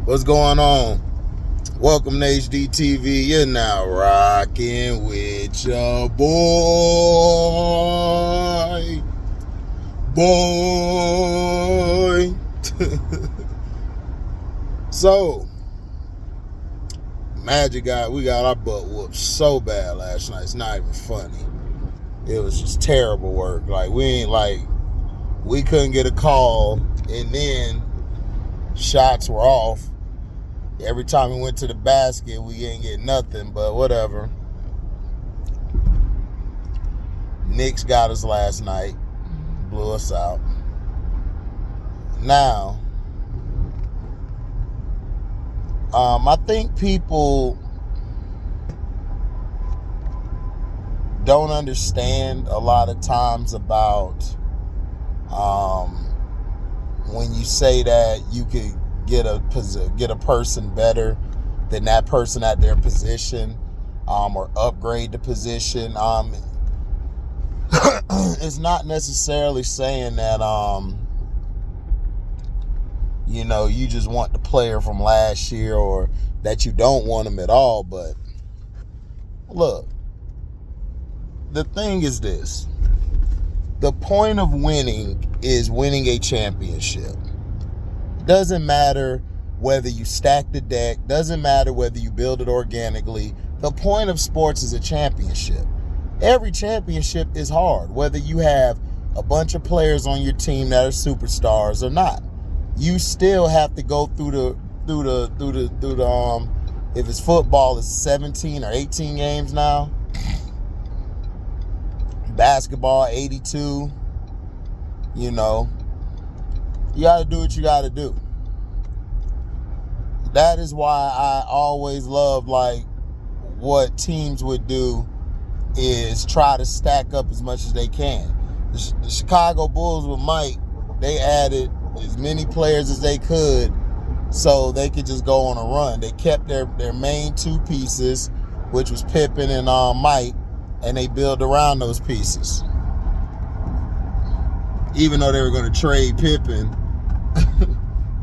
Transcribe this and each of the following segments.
What's going on? Welcome to HDiiTV. You're now rocking with your boy. So, we got our butt whooped so bad last night. It's not even funny. It was just terrible work. We couldn't get a call, and then shots were off. Every time we went to the basket, we didn't get nothing, but whatever. Knicks got us last night, blew us out. Now, I think people don't understand a lot of times about when you say that you could get a person better than that person at their position, or upgrade the position. It's not necessarily saying that you just want the player from last year or that you don't want them at all. But look, the thing is this: the point of winning is winning a championship. Doesn't matter whether you stack the deck, doesn't matter whether you build it organically. The point of sports is a championship. Every championship is hard, whether you have a bunch of players on your team that are superstars or not. You still have to go through the if it's football, it's 17 or 18 games now. Basketball, 82. You got to do what you got to do. That is why I always love, what teams would do is try to stack up as much as they can. The Chicago Bulls with Mike, they added as many players as they could so they could just go on a run. They kept their main two pieces, which was Pippen and Mike, and they built around those pieces. Even though they were going to trade Pippen,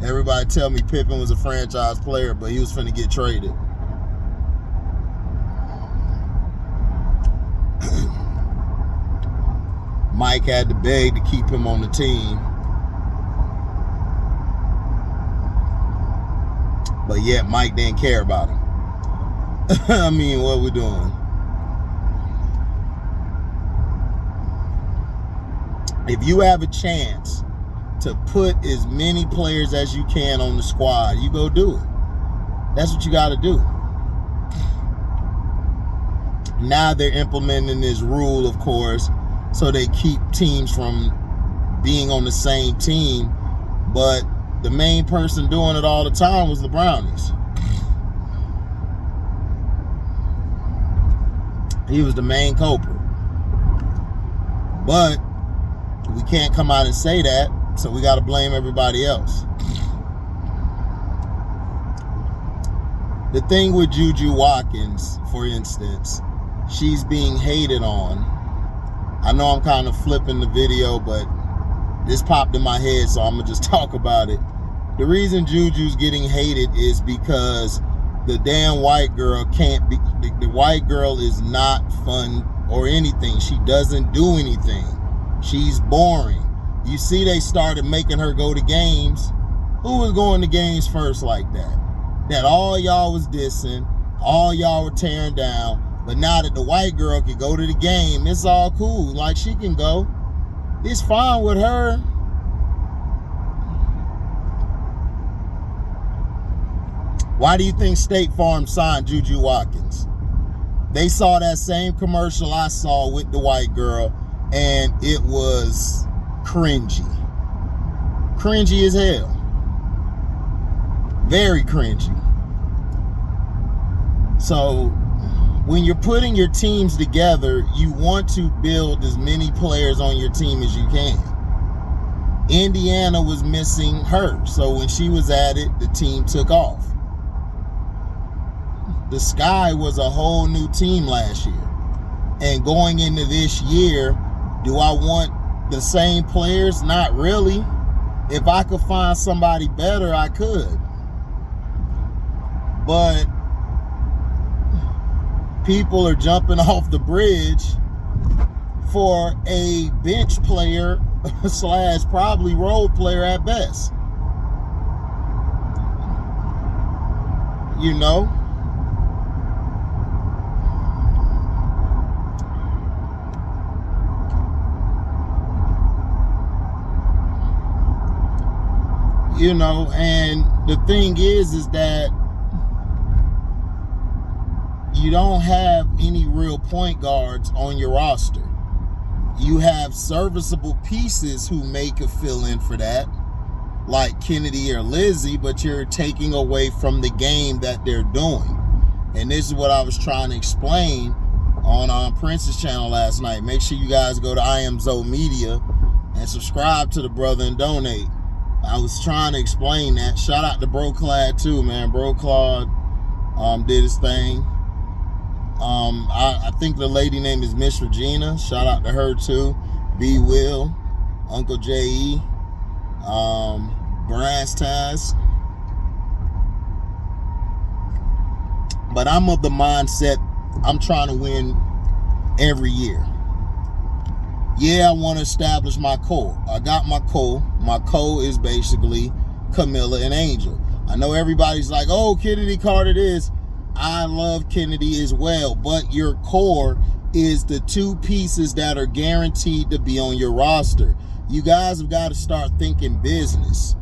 everybody tell me Pippen was a franchise player, but he was finna get traded. Mike had to beg to keep him on the team. But yet Mike didn't care about him. I mean, what we doing? If you have a chance to put as many players as you can on the squad, you go do it. That's what you got to do. Now they're implementing this rule, of course, so they keep teams from being on the same team. But the main person doing it all the time was the Brownies. He was the main culprit. But we can't come out and say that, so we got to blame everybody else. The thing with Juju Watkins, for instance, she's being hated on. I know I'm kind of flipping the video, but this popped in my head, so I'm going to just talk about it. The reason Juju's getting hated is because the damn white girl can't be, the white girl is not fun or anything. She doesn't do anything. She's boring. You see, they started making her go to games. Who was going to games first like that? That all y'all was dissing, all y'all were tearing down. But now that the white girl can go to the game, it's all cool. Like, she can go. It's fine with her. Why do you think State Farm signed Juju Watkins? They saw that same commercial I saw with the white girl, and it was cringy. Cringy as hell. Very cringy. So, when you're putting your teams together, you want to build as many players on your team as you can. Indiana was missing her, so when she was added, the team took off. The Sky was a whole new team last year. And going into this year, do I want the same players? Not really. If I could find somebody better, I could. But people are jumping off the bridge for a bench player / probably role player at best. You know? You know, and the thing is that you don't have any real point guards on your roster. You have serviceable pieces who make a fill-in for that, like Kennedy or Lizzie, but you're taking away from the game that they're doing. And this is what I was trying to explain on Prince's channel last night. Make sure you guys go to I Am Zoe Media and subscribe to the brother and donate. I was trying to explain that. Shout out to Bro Clad too, man. Bro Claude did his thing. I think the lady name is Miss Regina. Shout out to her too. B Will, Uncle J.E., Brass Taz. But I'm of the mindset I'm trying to win every year. Yeah, I want to establish my core. I got my core. My core is basically Camilla and Angel. I know everybody's like, oh, Kennedy Carter this. I love Kennedy as well. But your core is the two pieces that are guaranteed to be on your roster. You guys have got to start thinking business.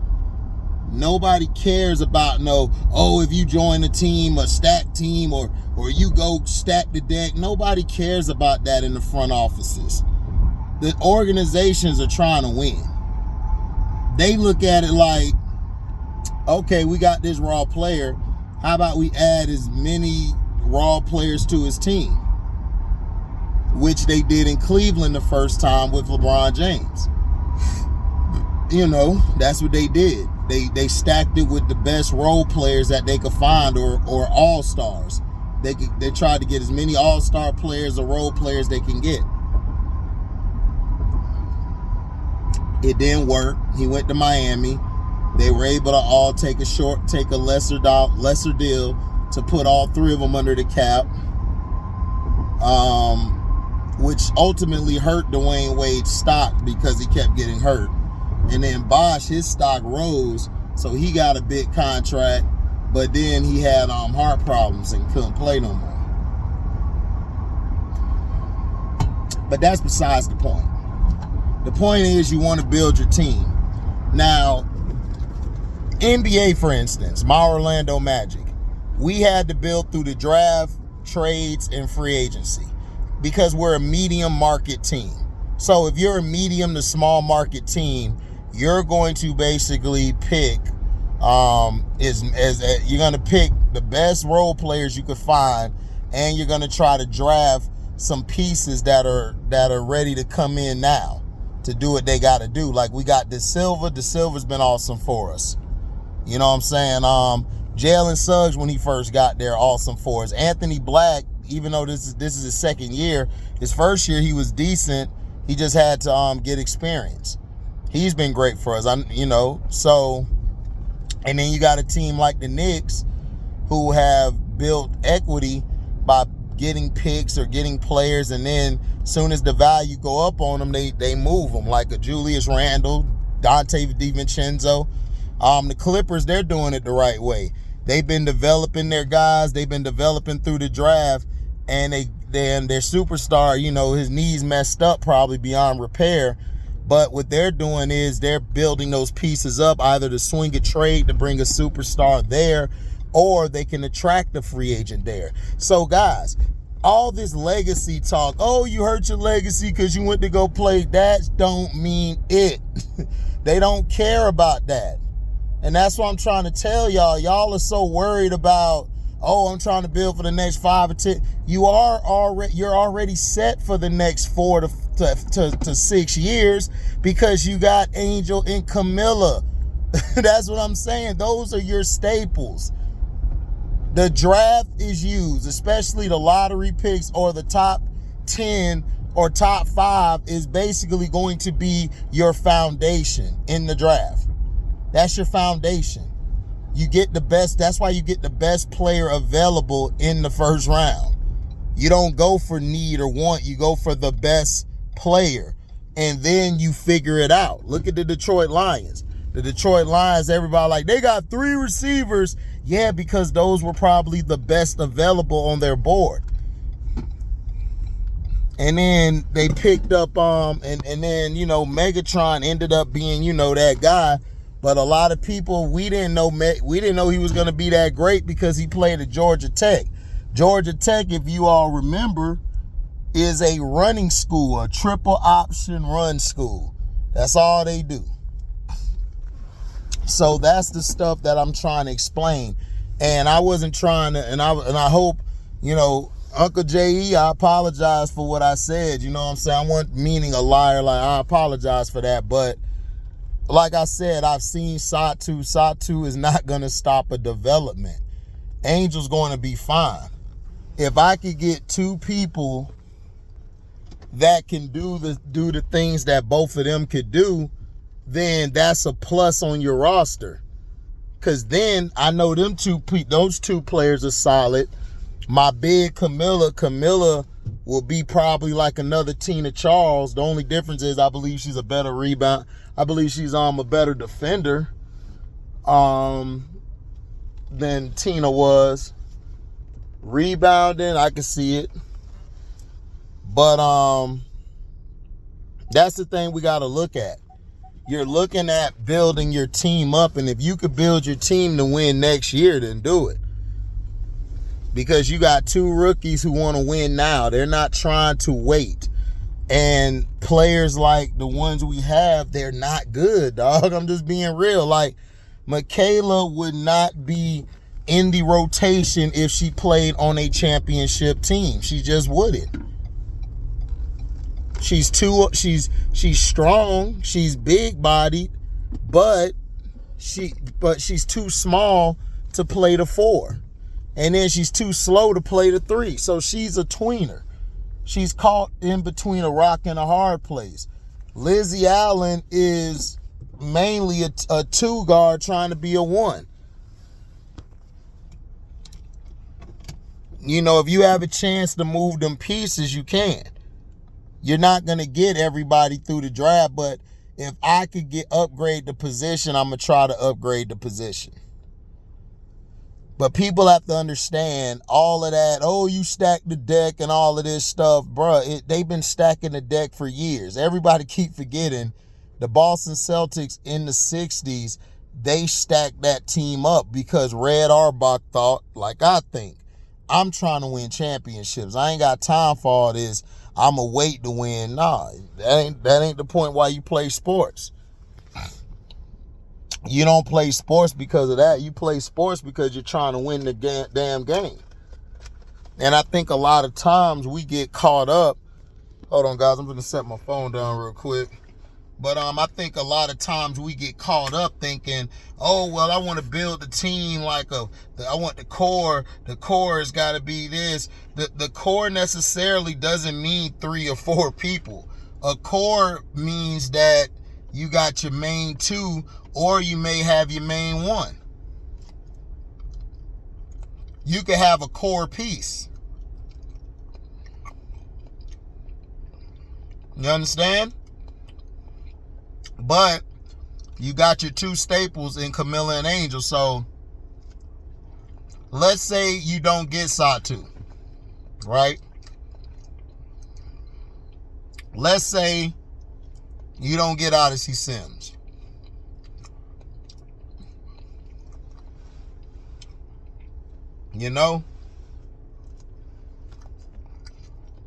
Nobody cares about if you join a team, a stack team, or you go stack the deck. Nobody cares about that in the front offices. The organizations are trying to win. They look at it like, okay, we got this raw player. How about we add as many raw players to his team? Which they did in Cleveland the first time with LeBron James. You know, that's what they did. They stacked it with the best role players that they could find, or all-stars. They tried to get as many all-star players or role players they can get. It didn't work. He went to Miami. They were able to all take a lesser deal to put all three of them under the cap, which ultimately hurt Dwayne Wade's stock because he kept getting hurt. And then Bosh, his stock rose, so he got a big contract, but then he had heart problems and couldn't play no more. But that's besides the point. The point is you want to build your team. Now, NBA, for instance, my Orlando Magic, we had to build through the draft, trades, and free agency because we're a medium market team. So if you're a medium to small market team, you're going to basically pick you're going to pick the best role players you could find, and you're going to try to draft some pieces that are ready to come in now to do what they got to do. Like we got De Silva. De Silva's been awesome for us. You know what I'm saying? Jalen Suggs, when he first got there, awesome for us. Anthony Black, even though this is his second year, his first year he was decent. He just had to get experience. He's been great for us. So, and then you got a team like the Knicks who have built equity by getting picks or getting players, and then soon as the value go up on them, they move them, like a Julius Randle, Dante DiVincenzo. The Clippers, they're doing it the right way. They've been developing their guys. They've been developing through the draft, and their superstar, his knees messed up probably beyond repair. But what they're doing is they're building those pieces up, either to swing a trade to bring a superstar there, or they can attract a free agent there. So guys, all this legacy talk, oh, you hurt your legacy because you went to go play, that don't mean it. They don't care about that. And that's what I'm trying to tell y'all. Y'all are so worried about, oh, I'm trying to build for the next 5 or 10. You're already set for the next 4 to 6 years because you got Angel and Camilla. That's what I'm saying. Those are your staples. The draft is used, especially the lottery picks or the top 10 or top 5 is basically going to be your foundation in the draft. That's your foundation. You get the best. That's why you get the best player available in the first round. You don't go for need or want. You go for the best player. And then you figure it out. Look at the Detroit Lions. The Detroit Lions, everybody like, they got 3 receivers. Yeah, because those were probably the best available on their board. And then they picked up, and then, Megatron ended up being, that guy. But a lot of people, we didn't know he was going to be that great because he played at Georgia Tech. Georgia Tech, if you all remember, is a running school, a triple option run school. That's all they do. So that's the stuff that I'm trying to explain. And I wasn't trying to, and I hope, Uncle J.E., I apologize for what I said. You know what I'm saying? I wasn't meaning a liar. Like, I apologize for that. But like I said, I've seen Satu. Satu is not going to stop a development. Angel's going to be fine. If I could get 2 people that can do the things that both of them could do, then that's a plus on your roster. Because then I know those 2 players are solid. My big Camilla will be probably like another Tina Charles. The only difference is I believe she's a better rebound. I believe she's a better defender than Tina was. Rebounding, I can see it. But that's the thing we got to look at. You're looking at building your team up, and if you could build your team to win next year, then do it. Because you got 2 rookies who want to win now. They're not trying to wait. And players like the ones we have, they're not good, dog. I'm just being real. Like, Michaela would not be in the rotation if she played on a championship team. She just wouldn't. She's strong, she's big-bodied, but she's too small to play the 4. And then she's too slow to play the 3. So she's a tweener. She's caught in between a rock and a hard place. Lizzie Allen is mainly a 2 guard trying to be a 1. If you have a chance to move them pieces, you can. You're not going to get everybody through the draft, but if I could upgrade the position, I'm going to try to upgrade the position. But people have to understand all of that. Oh, you stack the deck and all of this stuff. Bruh, they've been stacking the deck for years. Everybody keep forgetting the Boston Celtics in the 60s, they stacked that team up because Red Auerbach thought, like I think, I'm trying to win championships. I ain't got time for all this. I'm going to wait to win. Nah, that ain't the point why you play sports. You don't play sports because of that. You play sports because you're trying to win the damn game. And I think a lot of times we get caught up. Hold on, guys. I'm going to set my phone down real quick. But I think a lot of times we get caught up thinking, oh, well, I want to build the team I want the core. The core has got to be this. The core necessarily doesn't mean 3 or 4 people. A core means that you got your main 2, or you may have your main 1. You could have a core piece. You understand? But you got your 2 staples in Camilla and Angel. So let's say you don't get Satu, right? Let's say you don't get Odyssey Sims.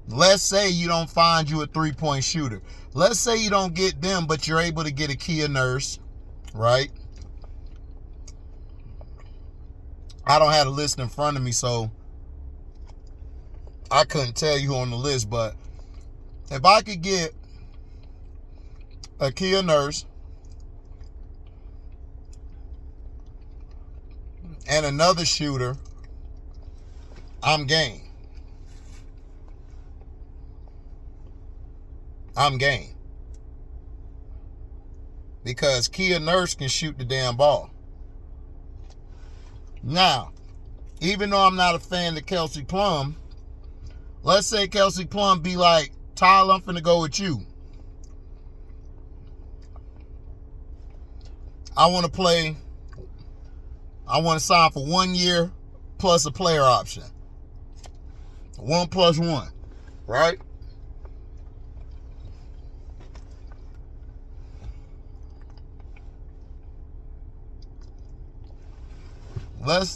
Let's say you don't find you a 3-point shooter. Let's say you don't get them, but you're able to get a Kia Nurse, right? I don't have the list in front of me, so I couldn't tell you who on the list, but if I could get a Kia Nurse and another shooter, I'm game. I'm game. Because Kia Nurse can shoot the damn ball. Now, even though I'm not a fan of Kelsey Plum, let's say Kelsey Plum be like, Tyler, I'm finna go with you. I want to sign for 1 year plus a player option. 1 + 1, right? Let's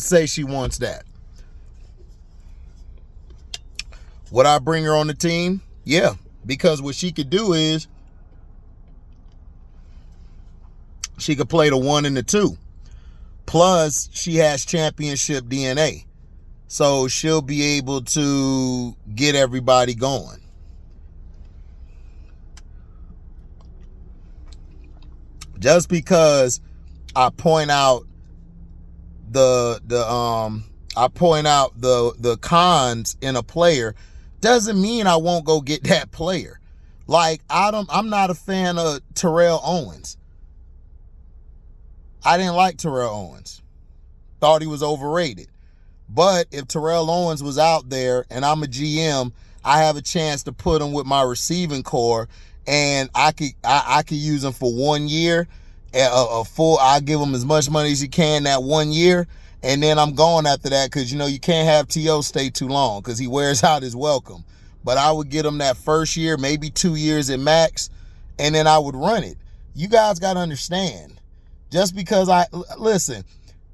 say she wants that. Would I bring her on the team? Yeah, because what she could do is she could play the 1 and the 2. Plus, she has championship DNA. So she'll be able to get everybody going. Just because I point out the cons in a player doesn't mean I won't go get that player. Like, I'm not a fan of Terrell Owens. I didn't like Terrell Owens. Thought he was overrated. But if Terrell Owens was out there and I'm a GM, I have a chance to put him with my receiving core, and I could use him for 1 year, I'll give him as much money as you can that 1 year, and then I'm going after that, because you can't have T.O. stay too long because he wears out his welcome. But I would get him that first year, maybe 2 years at max, and then I would run it. You guys got to understand, just because listen,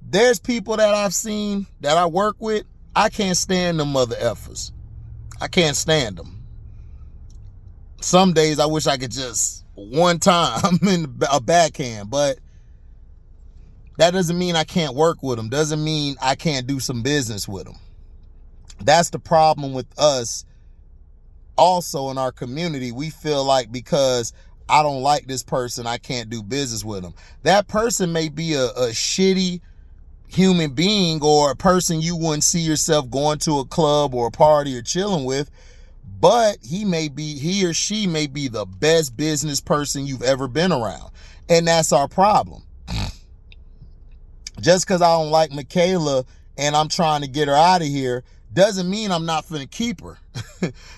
there's people that I've seen that I work with, I can't stand them mother effers. I can't stand them. Some days I wish I could just one time in a backhand, but that doesn't mean I can't work with them. Doesn't mean I can't do some business with them. That's the problem with us also in our community. We feel like because I don't like this person, I can't do business with them. That person may be a shitty human being, or a person you wouldn't see yourself going to a club or a party or chilling with, but he or she may be the best business person you've ever been around. And that's our problem. Just because I don't like Michaela and I'm trying to get her out of here doesn't mean I'm not finna keep her.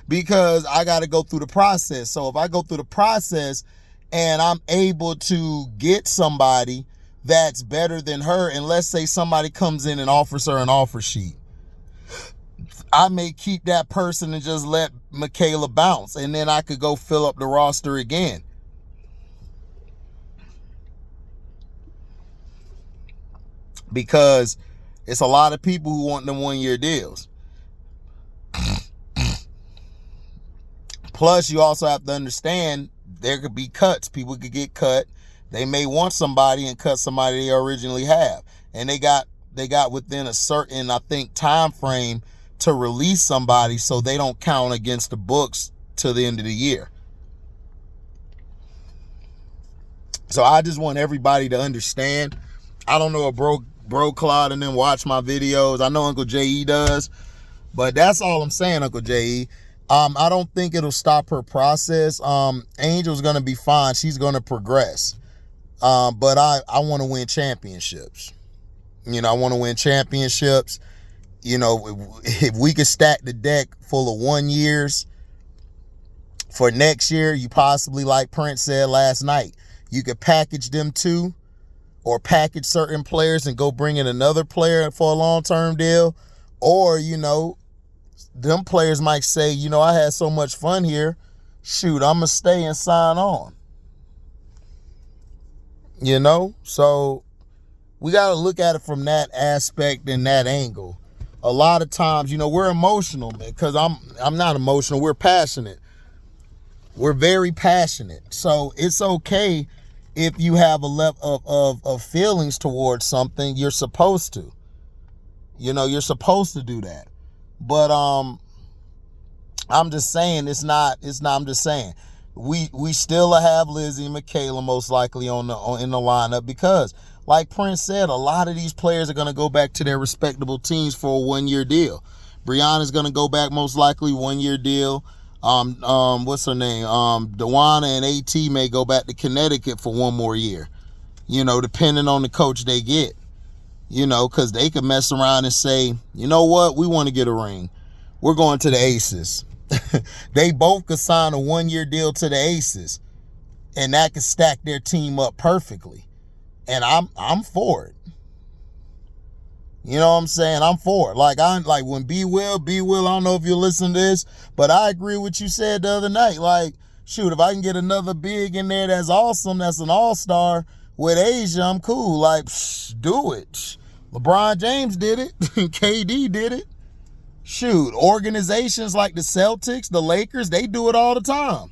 Because I got to go through the process. So if I go through the process and I'm able to get somebody that's better than her, and let's say somebody comes in and offers her an offer sheet, I may keep that person and just let Michaela bounce, and then I could go fill up the roster again. Because it's a lot of people who want them 1 year deals. Plus, you also have to understand there could be cuts. People could get cut. They may want somebody and cut somebody they originally have. And they got within a certain, I think, time frame to release somebody so they don't count against the books to the end of the year. So I just want everybody to understand. I don't know if Bro Claude and them watch my videos. I know Uncle J.E. does. But that's all I'm saying, Uncle J.E. I don't think it'll stop her process. Angel's going to be fine. She's going to progress. But I want to win championships. I want to win championships. If we could stack the deck full of 1 years for next year, you possibly, like Prince said last night, you could package them two, or package certain players and go bring in another player for a long-term deal. Or, them players might say, I had so much fun here. Shoot, I'm going to stay and sign on. So we got to look at it from that aspect and that angle. A lot of times, we're emotional, man, because I'm not emotional. We're passionate. We're very passionate. So it's okay if you have a level of feelings towards something. You're supposed to. You're supposed to do that. But I'm just saying I'm just saying we still have Lizzie and Michaela most likely in the lineup, because like Prince said, a lot of these players are going to go back to their respectable teams for a 1 year deal. Brianna's going to go back most likely 1 year deal. What's her name? Dewana and AT may go back to Connecticut for one more year, you know, depending on the coach they get, you know, because they could mess around and say, you know what, we want to get a ring. We're going to the Aces. They both could sign a one-year deal to the Aces, and that could stack their team up perfectly. And I'm for it. You know what I'm saying? I'm for it. Like when B Will, I don't know if you listen to this, but I agree with what you said the other night. Like, shoot, if I can get another big in there that's awesome, that's an all-star with Asia, I'm cool. Like, do it. LeBron James did it. KD did it. Shoot, organizations like the Celtics, the Lakers, they do it all the time.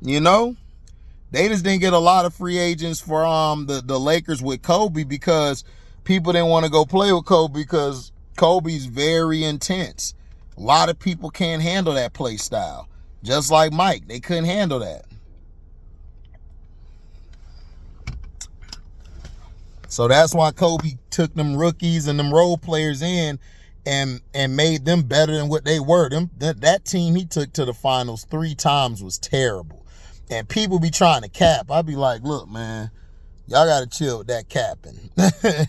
You know? They just didn't get a lot of free agents for the Lakers with Kobe because people didn't want to go play with Kobe because Kobe's very intense. A lot of people can't handle that play style. Just like Mike, they couldn't handle that. So that's why Kobe took them rookies and them role players in and made them better than what they were. That team he took to the finals 3 times was terrible. And people be trying to cap. I be like, look, man, y'all got to chill with that capping.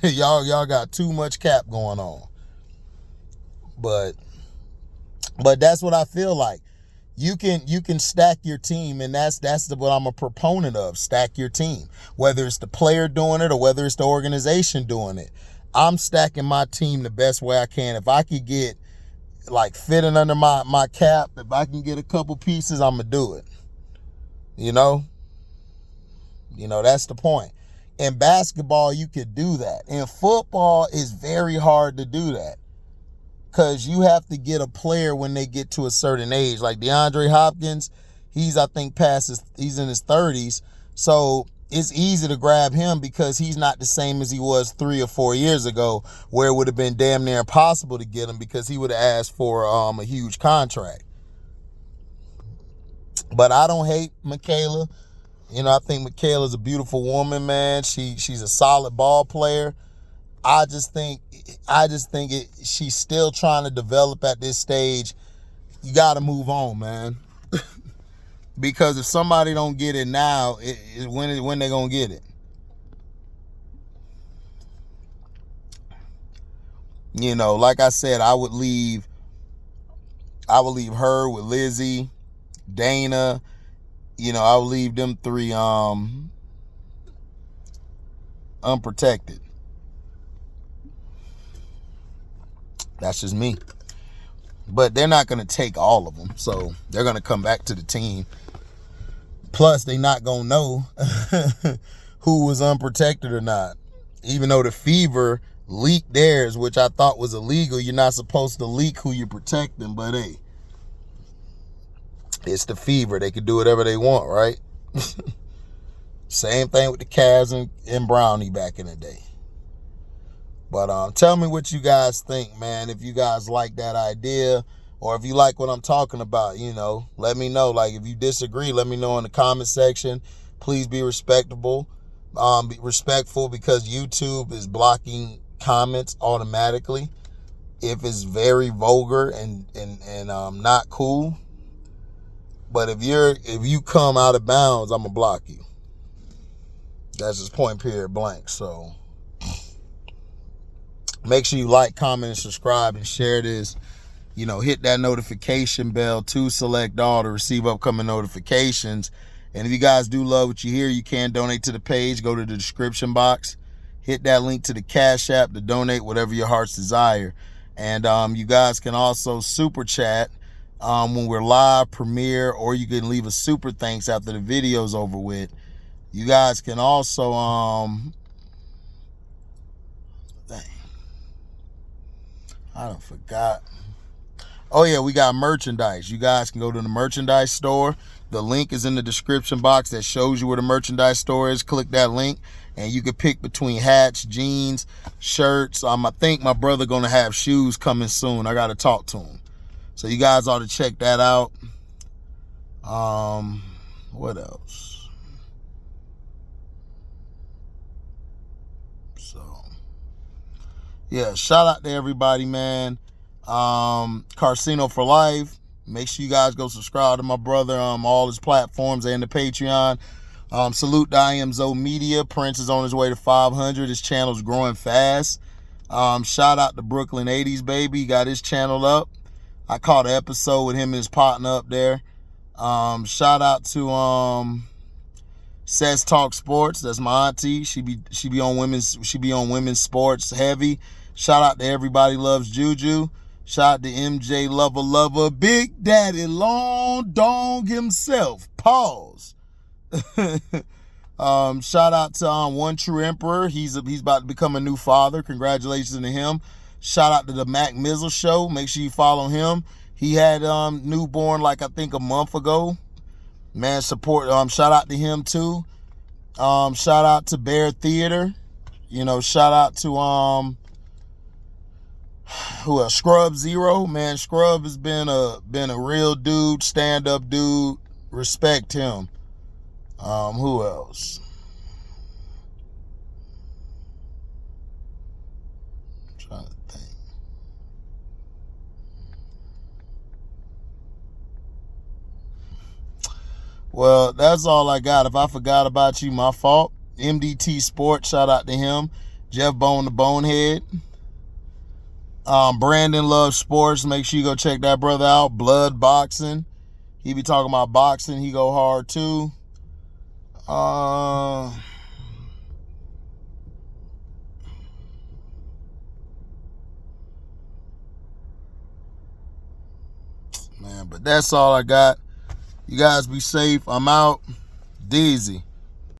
y'all got too much cap going on. But that's what I feel like. You can stack your team, and that's what I'm a proponent of. Stack your team. Whether it's the player doing it or whether it's the organization doing it. I'm stacking my team the best way I can. If I could get like fitting under my cap, if I can get a couple pieces, I'm going to do it. You know, that's the point. In basketball, you could do that. In football, it's very hard to do that because you have to get a player when they get to a certain age. Like DeAndre Hopkins, he's in his 30s. So it's easy to grab him because he's not the same as he was 3 or 4 years ago, where it would have been damn near impossible to get him because he would have asked for a huge contract. But I don't hate Michaela. You know, I think Michaela's a beautiful woman, man. She's a solid ball player. I just think she's still trying to develop at this stage. You got to move on, man. Because if somebody don't get it now, when they gonna get it? You know, like I said, I would leave her with Lizzie, Dana. You know, I would leave them 3 unprotected. That's just me. But they're not going to take all of them. So they're going to come back to the team. Plus, they're not going to know who was unprotected or not. Even though the Fever leaked theirs, which I thought was illegal. You're not supposed to leak who you're protecting. But hey, it's the Fever. They can do whatever they want, right? Same thing with the Cavs and Brownie back in the day. But tell me what you guys think, man. If you guys like that idea or if you like what I'm talking about, you know, let me know. Like, if you disagree, let me know in the comment section. Please be respectful. Be respectful because YouTube is blocking comments automatically if it's very vulgar and not cool. But if you come out of bounds, I'm gonna block you. That's just point period blank. So make sure you like, comment, and subscribe and share this. You know, hit that notification bell to select all to receive upcoming notifications. And if you guys do love what you hear, you can donate to the page. Go to the description box. Hit that link to the Cashapp to donate whatever your heart's desire. And you guys can also super chat when we're live, premiere, or you can leave a super thanks after the video's over with. You guys can also I done forgot. Oh yeah, we got merchandise. You guys can go to the merchandise store. The link is in the description box that shows you where the merchandise store is. Click that link and you can pick between hats, jeans, shirts. I think my brother gonna have shoes coming soon. I gotta talk to him. So you guys ought to check that out. What else? So yeah, shout out to everybody, man. Carcino for Life. Make sure you guys go subscribe to my brother, all his platforms and the Patreon. Salute to IMZO Media. Prince is on his way to 500. His channel's growing fast. Shout out to Brooklyn 80s Baby. He got his channel up. I caught an episode with him and his partner up there. Shout out to Says Talk Sports. That's my auntie. She be on women's sports heavy. Shout out to Everybody Loves Juju. Shout out to MJ Lover, Big Daddy Long Dong himself. Pause. Shout out to One True Emperor. He's about to become a new father. Congratulations to him. Shout out to the Mac Mizzle Show. Make sure you follow him. He had newborn like I think a month ago. Man, support. Shout out to him too. Shout out to Bear Theater. You know, shout out to who else? Scrub Zero. Man, Scrub has been a real dude, stand-up dude. Respect him. Who else? I'm trying to think. Well, that's all I got. If I forgot about you, my fault. MDT Sports, shout out to him. Jeff Bone the Bonehead. Brandon Loves Sports. Make sure you go check that brother out. Blood Boxing. He be talking about boxing. He go hard too. Man, but that's all I got. You guys be safe. I'm out. Deezy.